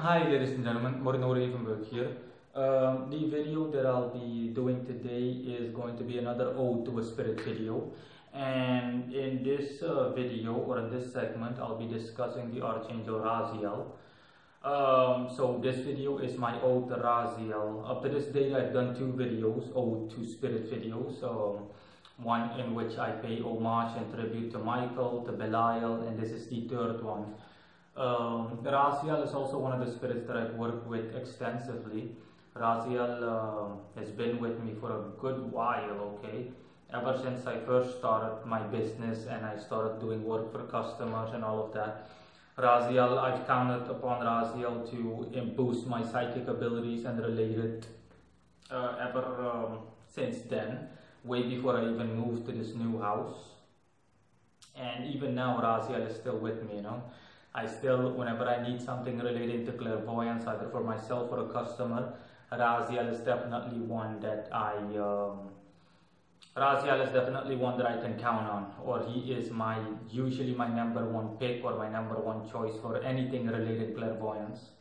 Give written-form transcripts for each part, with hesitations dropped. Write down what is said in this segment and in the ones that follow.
Hi ladies and gentlemen, Morning from work here. The video that I'll be doing today is going to be another Ode to a Spirit video, and in this video or in this segment I'll be discussing the Archangel Raziel. So this video is my Ode to Raziel. Up to this date I've done two videos, Ode to Spirit videos. One in which I pay homage and tribute to Michael, to Belial, and this is the third one. Raziel is also one of the spirits that I've worked with extensively. Raziel has been with me for a good while, okay? Ever since I first started my business and I started doing work for customers and all of that. Raziel, I've counted upon Raziel to boost my psychic abilities and related ever since then, way before I even moved to this new house. And even now, Raziel is still with me, you know. I still, whenever I need something relating to clairvoyance, either for myself or a customer, Raziel is definitely one that I can count on, or he is usually my number one pick or my number one choice for anything related clairvoyance.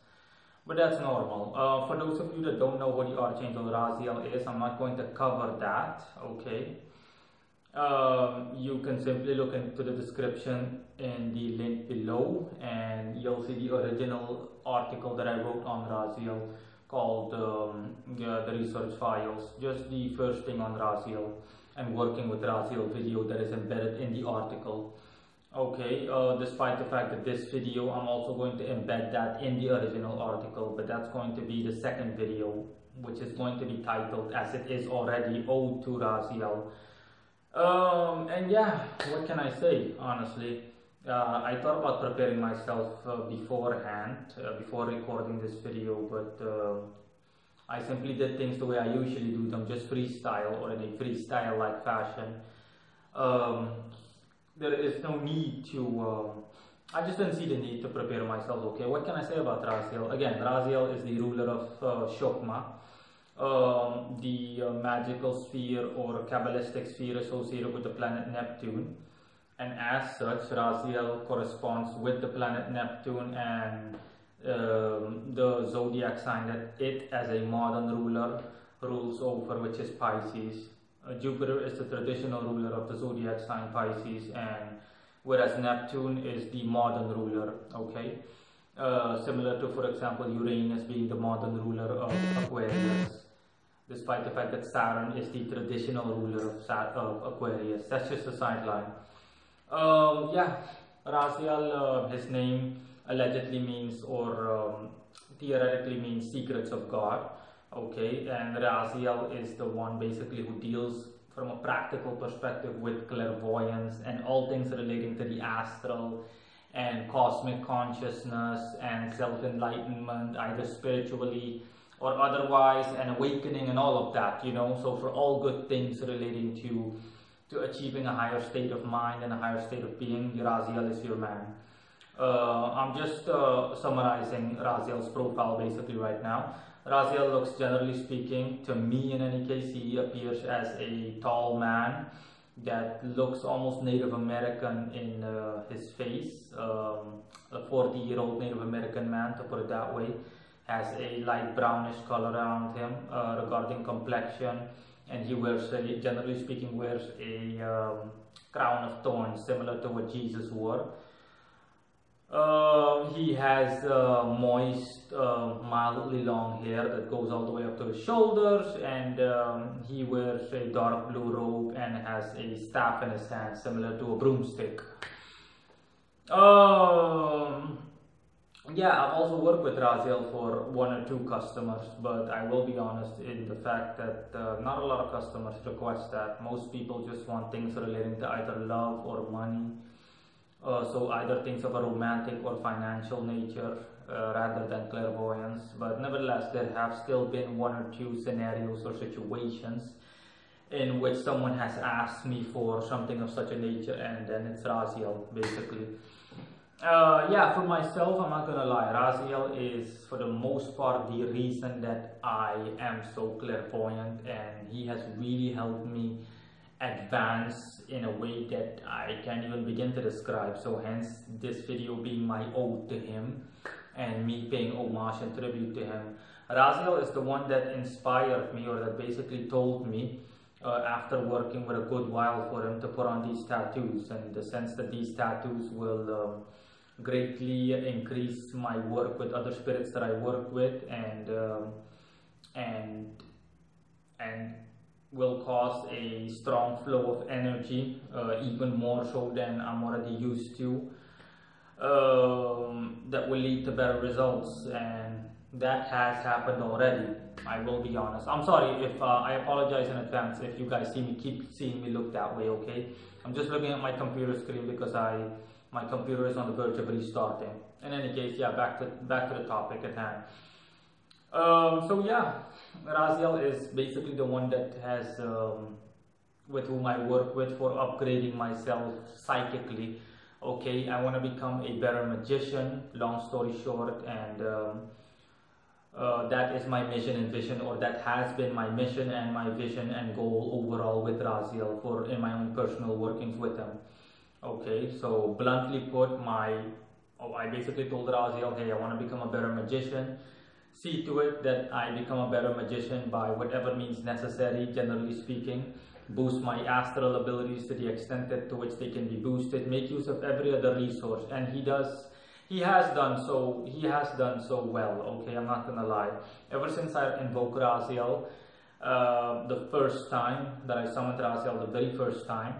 But that's normal. For those of you that don't know what the Archangel Raziel is, I'm not going to cover that, okay? You can simply look into the description in the link below and you'll see the original article that I wrote on Raziel called the research files, just the first thing on Raziel and working with Raziel video that is embedded in the article. Okay, despite the fact that this video I'm also going to embed that in the original article, but that's going to be the second video, which is going to be titled, as it is already, Ode to Raziel. And yeah, what can I say, honestly? I thought about preparing myself beforehand, before recording this video, but I simply did things the way I usually do them, just freestyle or in a freestyle-like fashion. There is no need to, I just didn't see the need to prepare myself, okay? What can I say about Raziel? Again, Raziel is the ruler of Shokma. The magical sphere or Kabbalistic sphere associated with the planet Neptune, and as such Raziel corresponds with the planet Neptune and the zodiac sign that it as a modern ruler rules over, which is Pisces. Jupiter is the traditional ruler of the zodiac sign Pisces, and whereas Neptune is the modern ruler, okay? Similar to, for example, Uranus being the modern ruler of Aquarius, despite the fact that Saturn is the traditional ruler of Aquarius. That's just a sideline. Yeah, Raziel, his name allegedly means, or theoretically means, secrets of God. Okay, and Raziel is the one basically who deals from a practical perspective with clairvoyance and all things relating to the astral and cosmic consciousness and self-enlightenment, either spiritually or otherwise, and awakening and all of that, you know. So for all good things relating to achieving a higher state of mind and a higher state of being, Raziel is your man. I'm just summarizing Raziel's profile basically right now. Raziel looks, generally speaking, to me in any case, he appears as a tall man that looks almost Native American in his face, a 40-year-old Native American man, to put it that way. Has a light brownish color around him regarding complexion, and he wears, generally speaking, wears a crown of thorns similar to what Jesus wore. He has moist, mildly long hair that goes all the way up to his shoulders, and he wears a dark blue robe and has a staff in his hand similar to a broomstick. Yeah, I've also worked with Raziel for one or two customers, but I will be honest in the fact that not a lot of customers request that. Most people just want things relating to either love or money. So either things of a romantic or financial nature rather than clairvoyance. But nevertheless, there have still been one or two scenarios or situations in which someone has asked me for something of such a nature, and then it's Raziel basically. Yeah, for myself, I'm not gonna lie, Raziel is for the most part the reason that I am so clairvoyant, and he has really helped me advance in a way that I can't even begin to describe. So hence this video being my ode to him. and me paying homage and tribute to him. Raziel is the one that inspired me, or that basically told me, after working with a good while for him, to put on these tattoos, in the sense that these tattoos will greatly increase my work with other spirits that I work with, and will cause a strong flow of energy, even more so than I'm already used to, that will lead to better results, and that has happened already. I will be honest. I'm sorry if I apologize in advance if you guys keep seeing me look that way. Okay, I'm just looking at my computer screen because my computer is on the verge of restarting. In any case, yeah, back to the topic at hand. So yeah, Raziel is basically the one that has with whom I work with for upgrading myself psychically. Okay, I want to become a better magician, long story short, and that is my mission and vision, or that has been my mission and my vision and goal overall with Raziel, for in my own personal workings with him. Okay, so bluntly put, I basically told Raziel, hey, I want to become a better magician. See to it that I become a better magician by whatever means necessary, generally speaking. Boost my astral abilities to the extent to which they can be boosted. Make use of every other resource, and he has done so well. Okay, I'm not gonna lie. Ever since I invoked Raziel, the first time that I summoned Raziel, the very first time,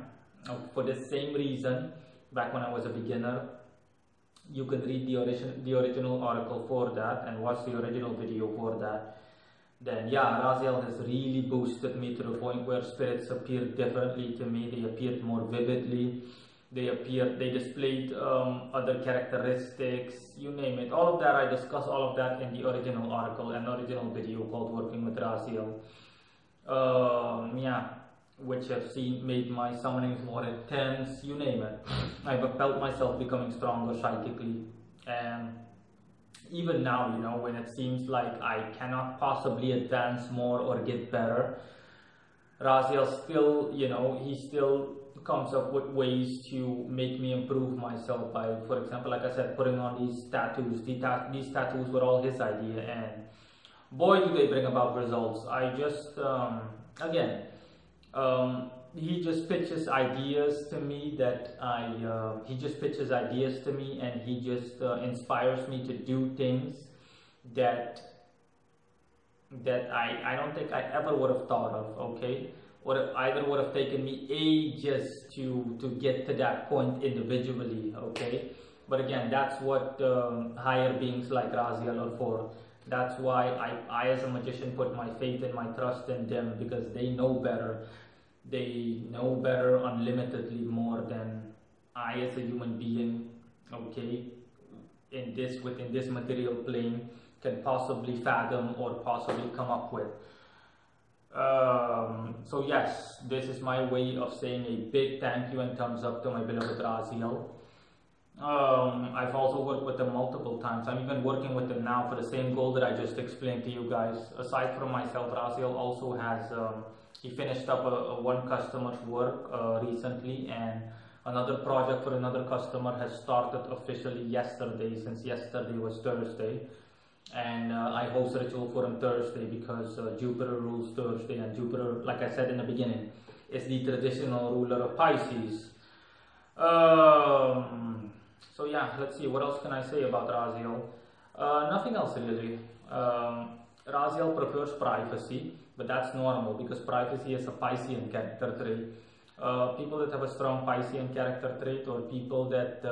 for the same reason, back when I was a beginner. You can read the original article for that and watch the original video for that. Then yeah, Raziel has really boosted me to the point where spirits appeared differently to me. They appeared more vividly. They displayed other characteristics, you name it. All of that, I discuss all of that in the original article and original video called Working with Raziel. Yeah, which have made my summonings more intense, you name it. I've felt myself becoming stronger psychically, and even now, you know, when it seems like I cannot possibly advance more or get better, Raziel still, you know, he still comes up with ways to make me improve myself by, for example, like I said, putting on these tattoos. These tattoos were all his idea, and boy, do they bring about results. I just, again, he just pitches ideas to me that he just pitches ideas to me, and he just inspires me to do things that I don't think I ever would have thought of. Okay, or either would have taken me ages to get to that point individually. Okay, but again, that's what higher beings like Raziel are for. That's why I as a magician put my faith and my trust in them, because they know better. They know better unlimitedly more than I as a human being, okay, within this material plane can possibly fathom or possibly come up with. So yes, this is my way of saying a big thank you and thumbs up to my beloved Raziel. I've also worked with him multiple times. I'm even working with him now for the same goal that I just explained to you guys. Aside from myself, Raziel also has he finished up one customer's work recently, and another project for another customer has started officially yesterday, since yesterday was Thursday. And I host ritual for him Thursday because Jupiter rules Thursday, and Jupiter, like I said in the beginning, is the traditional ruler of Pisces. So yeah, let's see, what else can I say about Raziel? Nothing else really. Raziel prefers privacy, but that's normal because privacy is a Piscean character trait. People that have a strong Piscean character trait, or people that,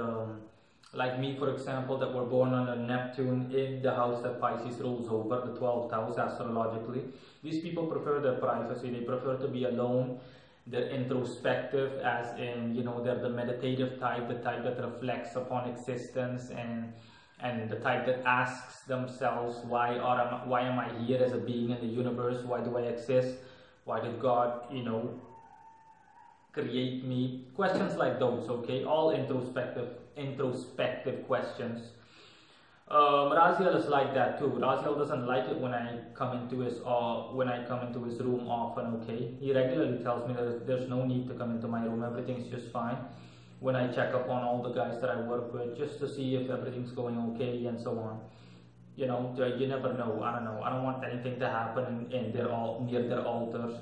like me for example, that were born under Neptune in the house that Pisces rules over, the 12th house astrologically, these people prefer their privacy. They prefer to be alone. They're introspective, as in, you know, they're the meditative type, the type that reflects upon existence, and the type that asks themselves, why am I here as a being in the universe? Why do I exist? Why did God, you know, create me? Questions like those, okay? All introspective questions. Raziel is like that too. Raziel doesn't like it when I come into his room often. Okay, he regularly tells me that there's no need to come into my room. Everything's just fine. when I check up on all the guys that I work with, just to see if everything's going okay and so on. You know, you never know. I don't know. I don't want anything to happen in their near their altars.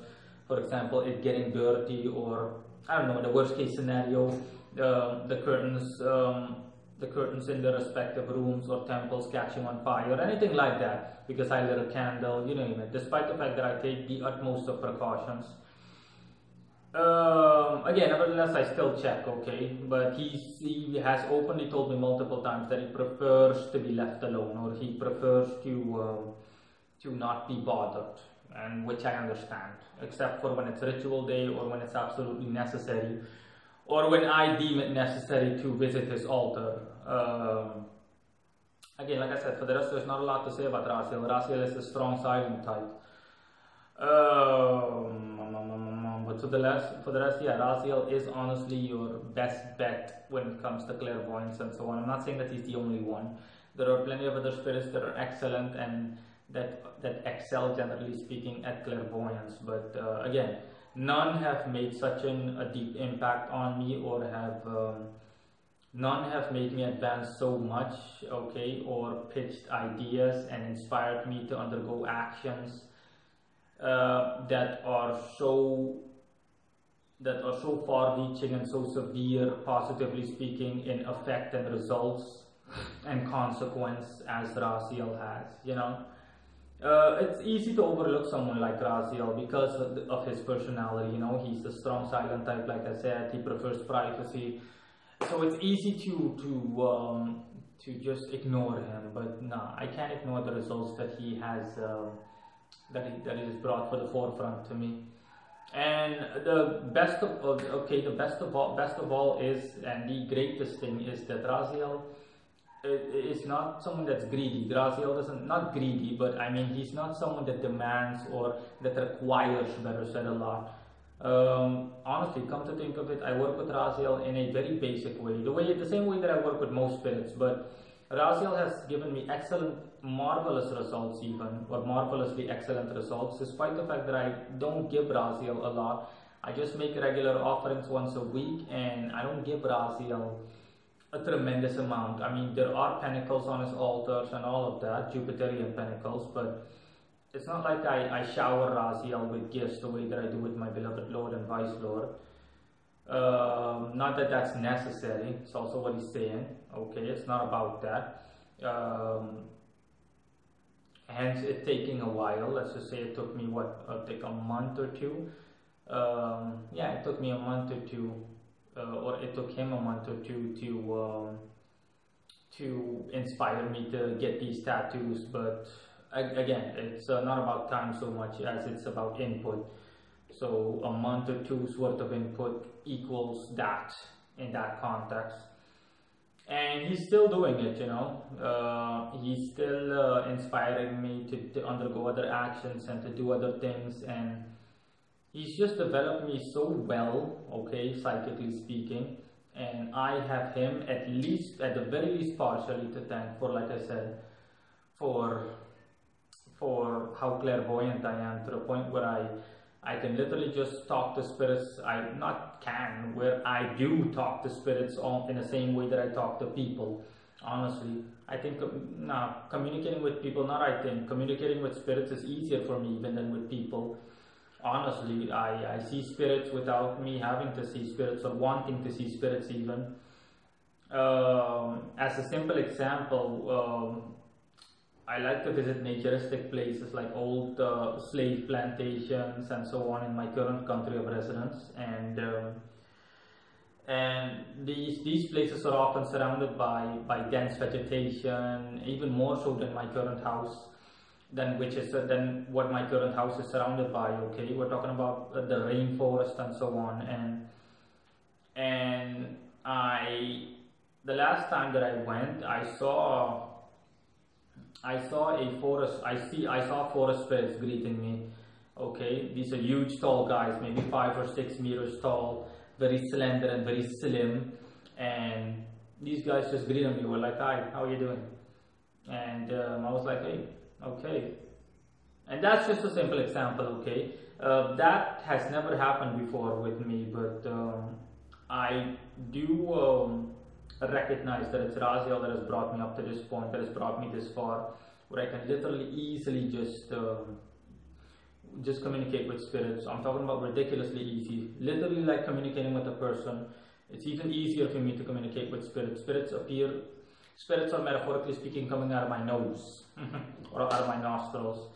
For example, it getting dirty, or I don't know. In the worst case scenario, the curtains in the respective rooms or temples catching on fire, or anything like that, because I lit a candle. You name it. Despite the fact that I take the utmost of precautions. Again, nevertheless, I still check, okay, but he has openly told me multiple times that he prefers to be left alone, or he prefers to not be bothered, and which I understand, except for when it's ritual day, or when it's absolutely necessary, or when I deem it necessary to visit his altar. Again, like I said, for the rest, there's not a lot to say about Raziel. Raziel is a strong silent type. But for the rest, yeah, Raziel is honestly your best bet when it comes to clairvoyance and so on. I'm not saying that he's the only one. There are plenty of other spirits that are excellent and that excel, generally speaking, at clairvoyance. But again, none have made such a deep impact on me, or have none have made me advance so much, okay, or pitched ideas and inspired me to undergo actions that are so far-reaching and so severe, positively speaking, in effect and results and consequence as Raziel has. You know, it's easy to overlook someone like Raziel because of his personality. You know, he's the strong silent type, like I said. He prefers privacy, so it's easy to just ignore him. But nah, I can't ignore the results that he has. That he has brought for the forefront to me. And the best of all is, and the greatest thing is, that Raziel is not someone that's greedy. Raziel not greedy, but I mean, he's not someone that demands or that requires, better said, a lot. Honestly, come to think of it, I work with Raziel in a very basic way, the same way that I work with most spirits. But Raziel has given me excellent, marvelous results, even, or marvelously excellent results, despite the fact that I don't give Raziel a lot. I just make regular offerings once a week, and I don't give Raziel a tremendous amount. I mean, there are pinnacles on his altars and all of that, Jupiterian pinnacles, but it's not like I shower Raziel with gifts the way that I do with my beloved Lord and Vice Lord. Not that that's necessary, it's also what he's saying, okay, it's not about that. Hence it taking a while. Let's just say it took me take a month or two. Yeah, it took me a month or two, or it took him a month or two to inspire me to get these tattoos. But again, it's not about time so much as it's about input. So a month or two's worth of input equals that in that context. And he's still doing it, you know. He's still inspiring me to undergo other actions and to do other things. And he's just developed me so well, okay, psychically speaking. And I have him at the very least partially to thank for, like I said, for how clairvoyant I am, to the point where I can literally just talk to spirits. Where I do talk to spirits in the same way that I talk to people. Honestly, I think communicating with people, communicating with spirits is easier for me even than with people. Honestly, I see spirits without me having to see spirits or wanting to see spirits even. As a simple example, I like to visit naturistic places like old slave plantations and so on in my current country of residence, and these places are often surrounded by dense vegetation, even more so than my current house, than what my current house is surrounded by. Okay, we're talking about the rainforest and so on, and the last time that I went, I saw a forest. I saw forest spirits greeting me. Okay, these are huge, tall guys, maybe 5 or 6 meters tall, very slender and very slim. And these guys just greeted me. Were like, "Hi, how are you doing?" And I was like, "Hey, okay." And that's just a simple example. Okay, that has never happened before with me, but I do recognize that it's Raziel that has brought me up to this point, that has brought me this far, where I can literally easily just communicate with spirits. I'm talking about ridiculously easy, literally like communicating with a person. It's even easier for me to communicate with spirits. Spirits are metaphorically speaking coming out of my nose or out of my nostrils.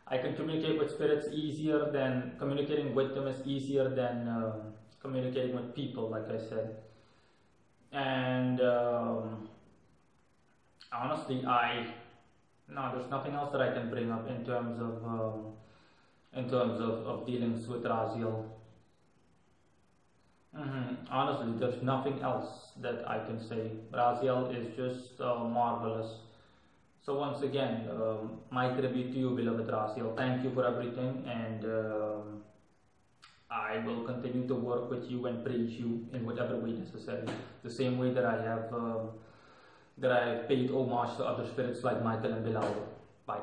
I can communicate with spirits easier than communicating with them is easier than communicating with people, like I said. And honestly, there's nothing else that I can bring up in terms of dealings with Raziel. Honestly, there's nothing else that I can say. Raziel is just marvelous. So once again, my tribute to you, beloved Raziel. Thank you for everything, and I will continue to work with you and praise you in whatever way necessary. The same way that I have paid homage to other spirits like Michael and Bilal. Bye.